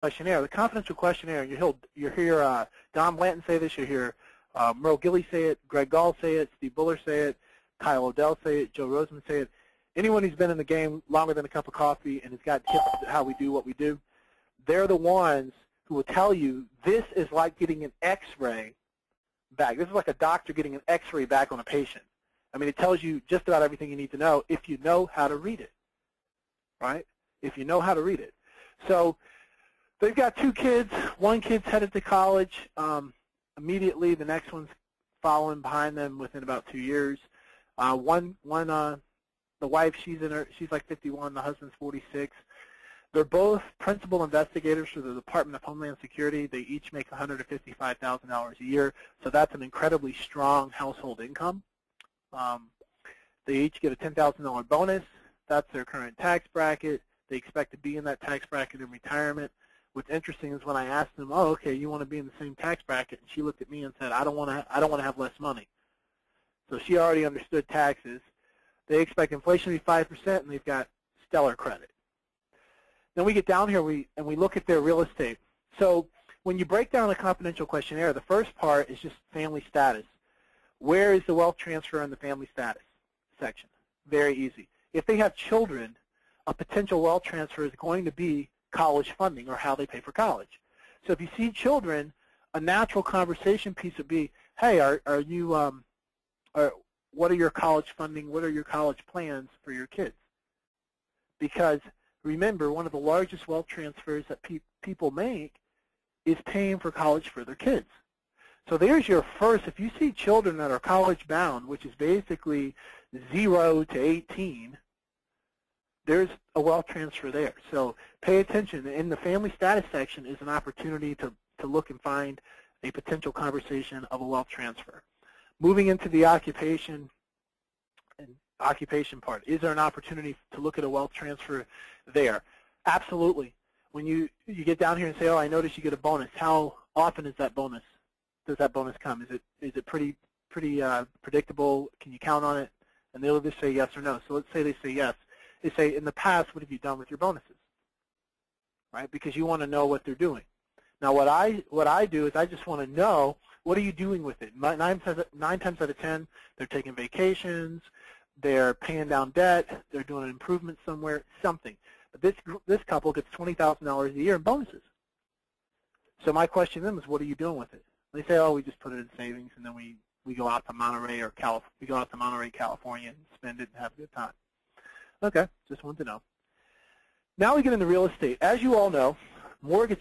questionnaire. The confidential questionnaire, you'll hear Don Blanton say this, you'll hear Merle Gilley say it, Greg Gall say it, Steve Buller say it, Kyle Odell say it, Joe Roseman say it. Anyone who's been in the game longer than a cup of coffee and has got tips on how we do what we do, they're the ones who will tell you this is like getting an X-ray back. This is like a doctor getting an X-ray back on a patient. I mean, it tells you just about everything you need to know if you know how to read it, right? If you know how to read it. So they've got 2 kids. One kid's headed to college immediately. The next one's following behind them within about 2 years. The wife, she's like 51. The husband's 46. They're both principal investigators for the Department of Homeland Security. They each make $155,000 a year, so that's an incredibly strong household income. They each get a $10,000 bonus. That's their current tax bracket. They expect to be in that tax bracket in retirement. What's interesting is when I asked them, "Oh, okay, you want to be in the same tax bracket?" and she looked at me and said, "I don't want to have less money." So she already understood taxes. They expect inflation to be 5%, and they've got stellar credit. Then we get down here and we look at their real estate. So when you break down the confidential questionnaire, the first part is just family status. Where is the wealth transfer in the family status section? Very easy. If they have children, a potential wealth transfer is going to be college funding or how they pay for college. So if you see children, a natural conversation piece would be, hey, what are your college funding, what are your college plans for your kids? Because remember, one of the largest wealth transfers that people make is paying for college for their kids. So there's your first, if you see children that are college bound, which is basically 0 to 18, there's a wealth transfer there. So pay attention. In the family status section is an opportunity to look and find a potential conversation of a wealth transfer. Moving into the occupation part, is there an opportunity to look at a wealth transfer there? Absolutely. When you get down here and say, oh, I noticed you get a bonus, how often is that bonus? Does that bonus come? Is it pretty predictable? Can you count on it? And they'll just say yes or no. So let's say they say yes. They say, in the past, what have you done with your bonuses? Right? Because you want to know what they're doing. Now, what I do is I just want to know, what are you doing with it? 9 times out of 10, they're taking vacations, they're paying down debt, they're doing an improvement somewhere, something. But this couple gets $20,000 a year in bonuses. So my question to them is, what are you doing with it? They say, oh, we just put it in savings, and then we go out to Monterey or California, and spend it and have a good time. Okay, just wanted to know. Now we get into real estate. As you all know, mortgage